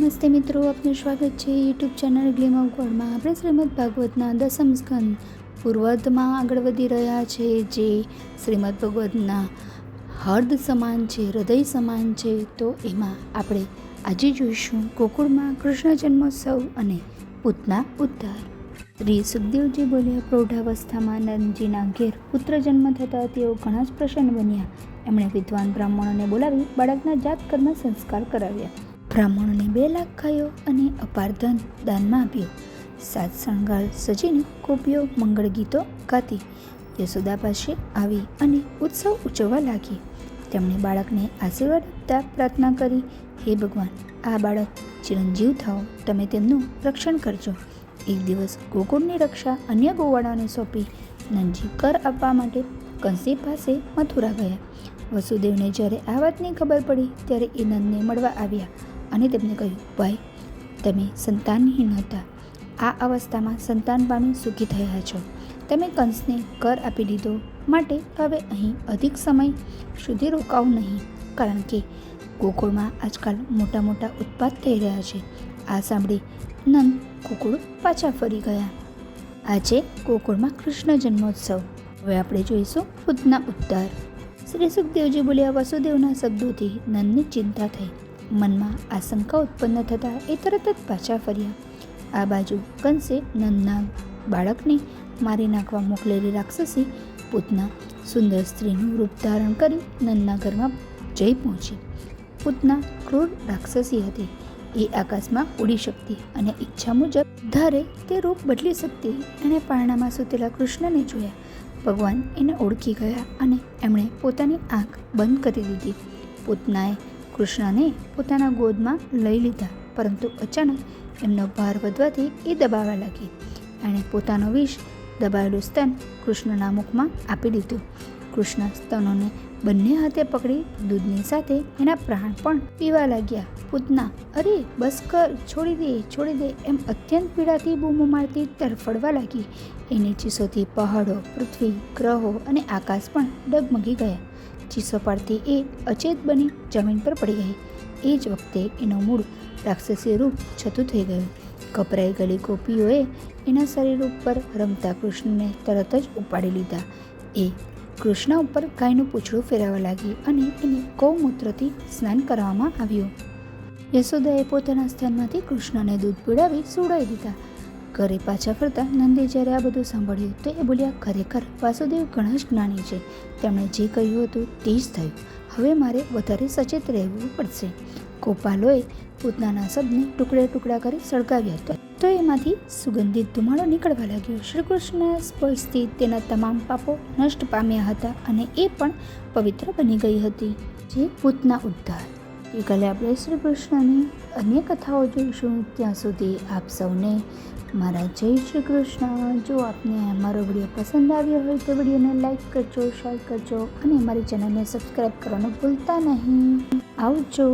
નમસ્તે મિત્રો, આપનું સ્વાગત છે યુટ્યુબ ચેનલ ગ્લીમ ઓફ ગોડમાં. આપણે શ્રીમદ ભાગવતના 10મ સ્કંદ પૂર્વમાં આગળ વધી રહ્યા છે, જે શ્રીમદ ભાગવતના હૃદય સમાન છે, હૃદય સમાન છે. તો એમાં આપણે આજે જોઈશું ગોકુળમાં કૃષ્ણ જન્મોત્સવ અને પૂતના ઉદ્ધાર. શ્રી સુખદેવજી બોલ્યા, પ્રૌઢાવસ્થામાં નંદજીના ઘેર પુત્ર જન્મ થતાં તેઓ ઘણા જ પ્રસન્ન બન્યા. એમણે વિદ્વાન બ્રાહ્મણોને બોલાવી બાળકના જાત કર્મ સંસ્કાર કરાવ્યા. બ્રાહ્મણોને 2 લાખ ગાયો અને અપાર ધન દાનમાં આપ્યું. સાત શણગાર સજીને ગોપીઓ મંગળ ગીતો ગાતી યશોદા પાસે આવી અને ઉત્સવ ઉજવવા લાગી. તેમણે બાળકને આશીર્વાદ આપતા પ્રાર્થના કરી, હે ભગવાન, આ બાળક ચિરંજીવ થાઓ, તમે તેમનું રક્ષણ કરજો. એક દિવસ ગોકુળની રક્ષા અન્ય ગોવાળાને સોંપી નંદજી કર આપવા માટે કંસી પાસે મથુરા ગયા. વસુદેવને જ્યારે આ વાતની ખબર પડી ત્યારે એ નંદને મળવા આવ્યા અને તેમને કહ્યું, ભાઈ, તમે સંતાનહીન હતા, આ અવસ્થામાં સંતાન પામી સુખી થયા છો. તમે કંસને કર આપી દીધો, માટે હવે અહીં અધિક સમય સુધી રોકાવ નહીં, કારણ કે ગોકુળમાં આજકાલ મોટા મોટા ઉત્પાત થઈ રહ્યા છે. આ સાંભળી નંદ ગોકુળ પાછા ફરી ગયા. આજે ગોકુળમાં કૃષ્ણ જન્મોત્સવ. હવે આપણે જોઈશું પૂતના ઉદ્ધાર. શ્રી સુખદેવજી બોલ્યા, વસુદેવના શબ્દોથી નંદની ચિંતા થઈ. મનમાં આશંકા ઉત્પન્ન થતાં એ તરત જ પાછા ફર્યા. આ બાજુ કંસે નંદના બાળકને મારી નાખવા મોકલેલી રાક્ષસી પૂતના સુંદર સ્ત્રીનું રૂપ ધારણ કરી નંદના ઘરમાં જઈ પહોંચી. પૂતના ક્રૂર રાક્ષસી હતી. એ આકાશમાં ઉડી શકતી અને ઈચ્છા મુજબ ધારે તે રૂપ બદલી શકતી. એણે પારણામાં સૂતેલા કૃષ્ણને જોયા. ભગવાન એને ઓળખી ગયા અને એમણે પોતાની આંખ બંધ કરી દીધી. પૂતનાએ કૃષ્ણને પોતાના ગોદમાં લઈ લીધા, પરંતુ અચાનક એમનો ભાર વધવાથી એ દબાવવા લાગી. એણે પોતાનો વિષ દબાવેલું સ્તન કૃષ્ણના મુખમાં આપી દીધું. કૃષ્ણ સ્તનોને બંને હાથે પકડી દૂધની સાથે એના પ્રાણ પણ પીવા લાગ્યા. પૂતના, અરે બસ કર, છોડી દે એમ અત્યંત પીડાથી બૂમો મારતી તરફડવા લાગી. એની ચીસોથી પહાડો, પૃથ્વી, ગ્રહો અને આકાશ પણ ડગમગી ગયા. ચીસો પાડતી એ અચેત બની જમીન પર પડી ગઈ. એ જ વખતે એનું મૂળ રાક્ષસી રૂપ છતું થઈ ગયું. ગભરાઈ ગયેલી ગોપીઓએ એના શરીર ઉપર રમતા કૃષ્ણને તરત જ ઉપાડી લીધા. એ કૃષ્ણ ઉપર ગાયનું પૂંછડું ફેરવવા લાગી અને એને ગૌમૂત્રથી સ્નાન કરવામાં આવ્યું. યશોદાએ પોતાના સ્થાનમાંથી કૃષ્ણને દૂધ પીડાવી સુવડાવી દીધા. ઘરે પાછા ફરતા નંદે જ્યારે આ બધું સાંભળ્યું તો એ બોલ્યા, ખરેખર વાસુદેવ ઘણા જ જ્ઞાની છે. તેમણે જે કહ્યું હતું તે જ થયું. હવે મારે વધારે સચેત રહેવું પડશે. ગોપાલોએ પૂતનાના શબને ટુકડા કરી સળગાવ્યા હતા, તો એમાંથી સુગંધિત ધુમાડો નીકળવા લાગ્યો. શ્રી કૃષ્ણના સ્પર્શથી તેના તમામ પાપો નષ્ટ પામ્યા હતા અને એ પણ પવિત્ર બની ગઈ હતી. જે પૂતના ઉદ્ધાર. ગઈકાલે આપણે શ્રી કૃષ્ણની અન્ય કથાઓ જોઈશું. ત્યાં સુધી આપ સૌને મારા જય શ્રી કૃષ્ણ. જો આપને અમારો વિડીયો પસંદ આવ્યો હોય તો વિડીયોને લાઈક કરજો, શેર કરજો અને અમારી ચેનલને સબસ્ક્રાઈબ કરવાનું ભૂલતા નહીં. આવજો.